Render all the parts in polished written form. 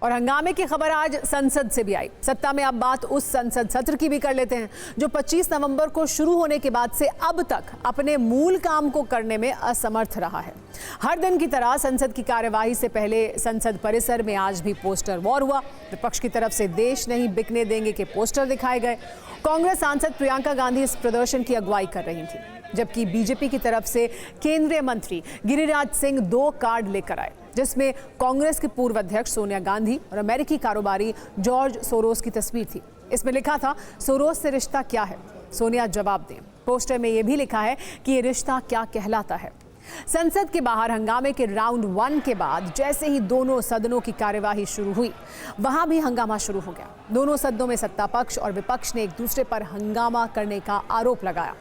और हंगामे की खबर आज संसद से भी आई। सत्ता में अब बात उस संसद सत्र की भी कर लेते हैं जो 25 नवंबर को शुरू होने के बाद से अब तक अपने मूल काम को करने में असमर्थ रहा है। हर दिन की तरह संसद की कार्यवाही से पहले संसद परिसर में आज भी पोस्टर वॉर हुआ। विपक्ष की तरफ से देश नहीं बिकने देंगे के पोस्टर दिखाए गए। कांग्रेस सांसद प्रियंका गांधी इस प्रदर्शन की अगुवाई कर रही थी, जबकि बीजेपी की तरफ से केंद्रीय मंत्री गिरिराज सिंह 2 कार्ड लेकर आए, जिसमें कांग्रेस के पूर्व अध्यक्ष सोनिया गांधी और अमेरिकी कारोबारी जॉर्ज सोरोस की तस्वीर थी। इसमें लिखा था, सोरोस से रिश्ता क्या है, सोनिया जवाब दें। पोस्टर में यह भी लिखा है कि ये रिश्ता क्या कहलाता है। संसद के बाहर हंगामे के राउंड 1 के बाद जैसे ही दोनों सदनों की कार्यवाही शुरू हुई, वहां भी हंगामा शुरू हो गया। दोनों सदनों में सत्ता पक्ष और विपक्ष ने एक दूसरे पर हंगामा करने का आरोप लगाया।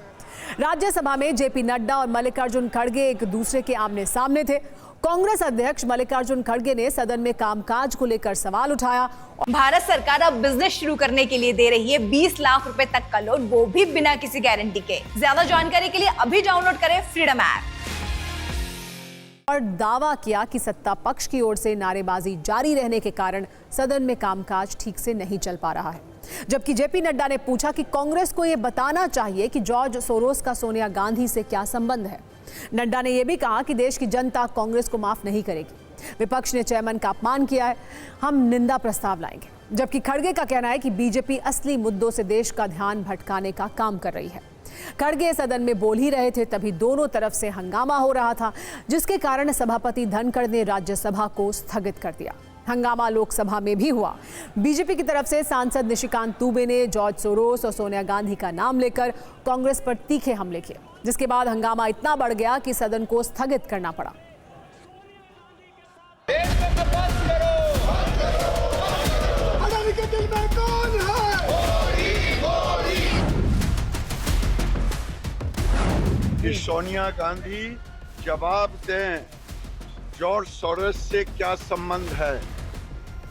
राज्यसभा में जेपी नड्डा और मल्लिकार्जुन खड़गे एक दूसरे के आमने सामने थे। कांग्रेस अध्यक्ष मल्लिकार्जुन खड़गे ने सदन में कामकाज को लेकर सवाल उठाया। भारत सरकार अब बिजनेस शुरू करने के लिए दे रही है 20 लाख रुपए तक का लोन, वो भी बिना किसी गारंटी के। ज्यादा जानकारी के लिए अभी डाउनलोड करें फ्रीडम ऐप। और दावा किया कि सत्ता पक्ष की ओर से नारेबाजी जारी रहने के कारण सदन में कामकाज ठीक से नहीं चल पा रहा है। जबकि जेपी नड्डा ने पूछा कि कांग्रेस को यह बताना चाहिए कि जॉर्ज सोरोस का सोनिया गांधी से क्या संबंध है। नड्डा ने यह भी कहा कि देश की जनता कांग्रेस को माफ नहीं करेगी। विपक्ष ने चेयरमैन का अपमान किया है, हम निंदा प्रस्ताव लाएंगे। जबकि खड़गे का कहना है कि बीजेपी असली मुद्दों से देश का ध्यान भटकाने का काम कर रही है। खड़गे सदन में बोल ही रहे थे, तभी दोनों तरफ से हंगामा हो रहा था, जिसके कारण सभापति धनखड़ ने राज्यसभा को स्थगित कर दिया। हंगामा लोकसभा में भी हुआ। बीजेपी की तरफ से सांसद निशिकांत दुबे ने जॉर्ज सोरोस और सोनिया गांधी का नाम लेकर कांग्रेस पर तीखे हमले किए, जिसके बाद हंगामा इतना बढ़ गया कि सदन को स्थगित करना पड़ा। कि सोनिया गांधी जवाब दें, जॉर्ज सोरोस से क्या संबंध है।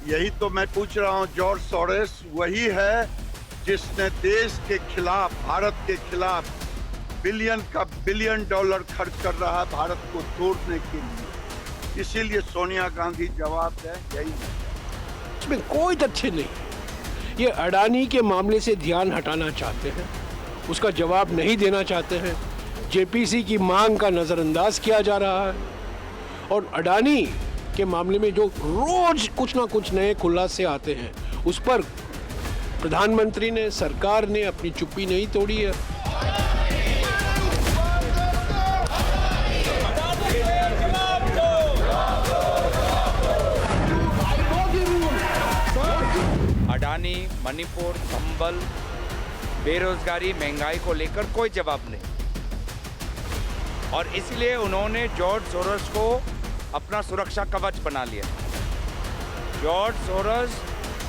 यही तो मैं पूछ रहा हूं। जॉर्ज सोरोस वही है जिसने देश के खिलाफ, भारत के खिलाफ बिलियन डॉलर खर्च कर रहा है भारत को तोड़ने के लिए। इसीलिए सोनिया गांधी जवाब दें, यही है। इसमें कोई तथ्य नहीं। ये अडानी के मामले से ध्यान हटाना चाहते हैं, उसका जवाब नहीं देना चाहते हैं। जेपीसी की मांग का नजरअंदाज किया जा रहा है और अडानी के मामले में जो रोज कुछ ना कुछ नए खुलासे आते हैं, उस पर प्रधानमंत्री ने, सरकार ने अपनी चुप्पी नहीं तोड़ी है। अडानी, मणिपुर, संबल, बेरोजगारी, महंगाई को लेकर कोई जवाब नहीं, और इसलिए उन्होंने जॉर्ज सोरोस को अपना सुरक्षा कवच बना लिया। जॉर्ज सोरोस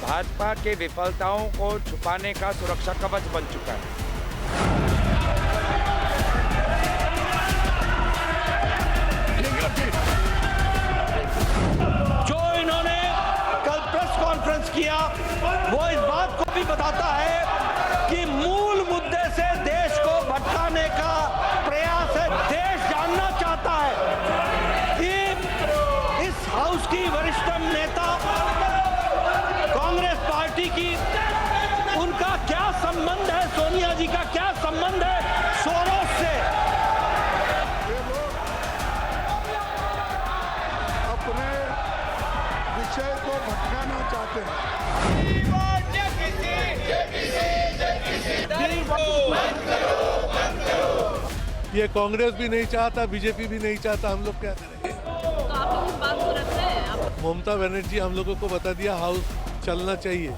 भाजपा के विफलताओं को छुपाने का सुरक्षा कवच बन चुका है। जो इन्होंने कल प्रेस कॉन्फ्रेंस किया, वो इस बात को भी बताता है कि मूल मुद्दे से देश को भटकाने का प्रयास है। देश जानना चाहता है कि इस हाउस की वरिष्ठतम नेता कांग्रेस पार्टी की, उनका क्या संबंध है, सोनिया जी का क्या संबंध है सोरोस से। अपने विषय को भटकाना चाहते हैं। ये कांग्रेस भी नहीं चाहता, बीजेपी भी नहीं चाहता, हम लोग क्या करेंगे। तो आप लोग इस बात को रख रहे हैं। ममता बनर्जी हम लोगों को बता दिया, हाउस चलना चाहिए।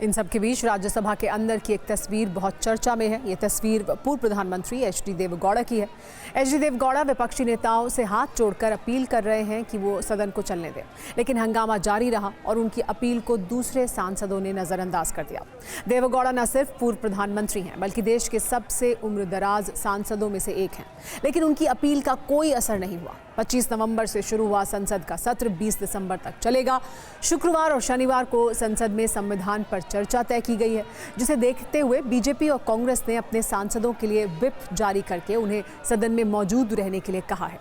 इन सब के बीच राज्यसभा के अंदर की एक तस्वीर बहुत चर्चा में है। ये तस्वीर पूर्व प्रधानमंत्री एचडी देवेगौड़ा की है। एचडी देवेगौड़ा विपक्षी नेताओं से हाथ जोड़कर अपील कर रहे हैं कि वो सदन को चलने दें, लेकिन हंगामा जारी रहा और उनकी अपील को दूसरे सांसदों ने नजरअंदाज कर दिया। देवेगौड़ा न सिर्फ पूर्व प्रधानमंत्री हैं, बल्कि देश के सबसे उम्रदराज सांसदों में से एक हैं, लेकिन उनकी अपील का कोई असर नहीं हुआ। 25 नवंबर से शुरू हुआ संसद का सत्र 20 दिसंबर तक चलेगा। शुक्रवार और शनिवार को संसद में संविधान पर चर्चा तय की गई है, जिसे देखते हुए बीजेपी और कांग्रेस ने अपने सांसदों के लिए व्हिप जारी करके उन्हें सदन में मौजूद रहने के लिए कहा है।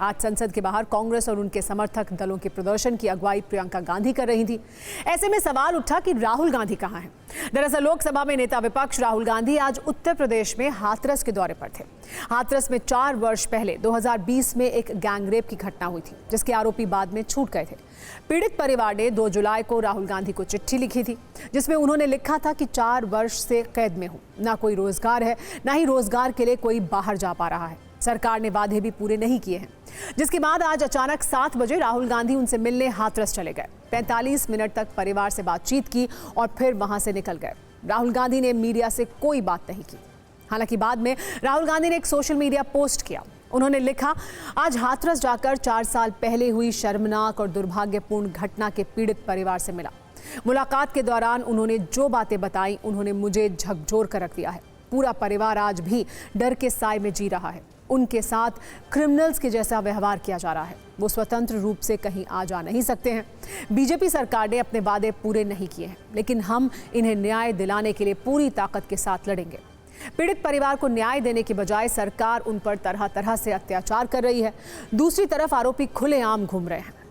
आज संसद के बाहर कांग्रेस और उनके समर्थक दलों के प्रदर्शन की अगुवाई प्रियंका गांधी कर रही थी। ऐसे में सवाल उठा कि राहुल गांधी कहां हैं? दरअसल लोकसभा में नेता विपक्ष राहुल गांधी आज उत्तर प्रदेश में हाथरस के दौरे पर थे। हाथरस में 4 वर्ष पहले 2020 में एक गैंगरेप की घटना हुई थी, जिसके आरोपी बाद में छूट गए थे। पीड़ित परिवार ने 2 जुलाई को राहुल गांधी को चिट्ठी लिखी थी, जिसमें उन्होंने लिखा था कि 4 वर्ष से कैद में हूं, ना कोई रोजगार है, ना ही रोजगार के लिए कोई बाहर जा पा रहा है। सरकार ने वादे भी पूरे नहीं किए हैं। जिसके बाद आज अचानक 7 बजे राहुल गांधी उनसे मिलने हाथरस चले गए। 45 मिनट तक परिवार से बातचीत की और फिर वहां से निकल गए। राहुल गांधी ने मीडिया से कोई बात नहीं की। हालांकि बाद में राहुल गांधी ने एक सोशल मीडिया पोस्ट किया। उन्होंने लिखा, आज हाथरस जाकर 4 साल पहले हुई शर्मनाक और दुर्भाग्यपूर्ण घटना के पीड़ित परिवार से मिला। मुलाकात के दौरान उन्होंने जो बातें बताई, उन्होंने मुझे झकझोर कर रख दिया है। पूरा परिवार आज भी डर के साए में जी रहा है। उनके साथ क्रिमिनल्स के जैसा व्यवहार किया जा रहा है। वो स्वतंत्र रूप से कहीं आ जा नहीं सकते हैं। बीजेपी सरकार ने अपने वादे पूरे नहीं किए हैं, लेकिन हम इन्हें न्याय दिलाने के लिए पूरी ताकत के साथ लड़ेंगे। पीड़ित परिवार को न्याय देने के बजाय सरकार उन पर तरह तरह से अत्याचार कर रही है। दूसरी तरफ आरोपी खुलेआम घूम रहे हैं।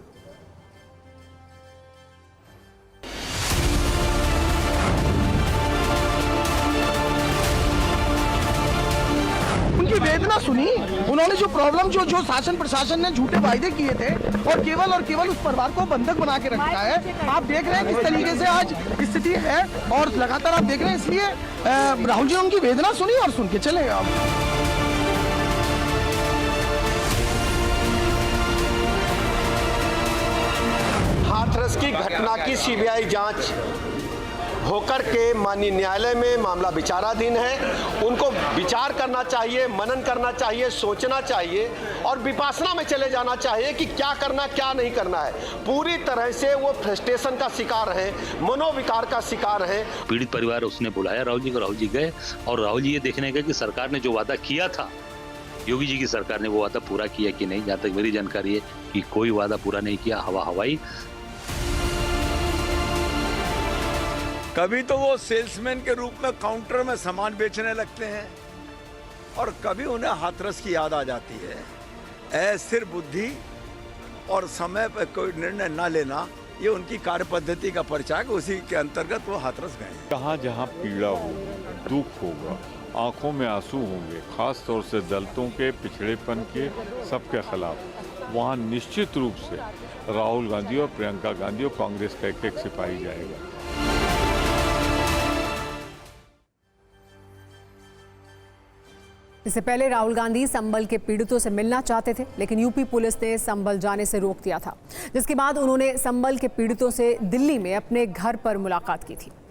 उनकी वेदना सुनी, उन्होंने जो प्रॉब्लम जो शासन प्रशासन ने झूठे वायदे किए थे और केवल उस परिवार को बंधक बना के रखा है। आप देख रहे हैं किस तरीके से आज स्थिति है और लगातार आप देख रहे हैं। इसलिए राहुल जी ने उनकी वेदना सुनी और सुन के चले आप। हाथरस की घटना की सीबीआई जांच होकर के माननीय न्यायालय में मामला विचाराधीन है। उनको विचार करना चाहिए, मनन करना चाहिए, सोचना चाहिए और विपासना में चले जाना चाहिए कि क्या करना क्या नहीं करना है। पूरी तरह से वो फ्रस्ट्रेशन का शिकार है, मनोविकार का शिकार है। पीड़ित परिवार उसने बुलाया राहुल जी को, राहुल जी गए और राहुल जी ये देखने गए कि सरकार ने जो वादा किया था, योगी जी की सरकार ने वो वादा पूरा किया कि नहीं। जहाँ तक मेरी जानकारी है कि कोई वादा पूरा नहीं किया, हवा हवाई। कभी तो वो सेल्समैन के रूप में काउंटर में सामान बेचने लगते हैं और कभी उन्हें हाथरस की याद आ जाती है। स्थिर बुद्धि और समय पर कोई निर्णय ना लेना, ये उनकी कार्य पद्धति का परिचायक, उसी के अंतर्गत वो हाथरस गए। जहाँ जहाँ पीड़ा होगी, दुख होगा, आंखों में आंसू होंगे, खास तौर से दलितों के, पिछड़ेपन के, सबके खिलाफ, वहाँ निश्चित रूप से राहुल गांधी और प्रियंका गांधी और कांग्रेस का एक सिपाही जाएगा। इससे पहले राहुल गांधी संभल के पीड़ितों से मिलना चाहते थे, लेकिन यूपी पुलिस ने संभल जाने से रोक दिया था, जिसके बाद उन्होंने संभल के पीड़ितों से दिल्ली में अपने घर पर मुलाकात की थी।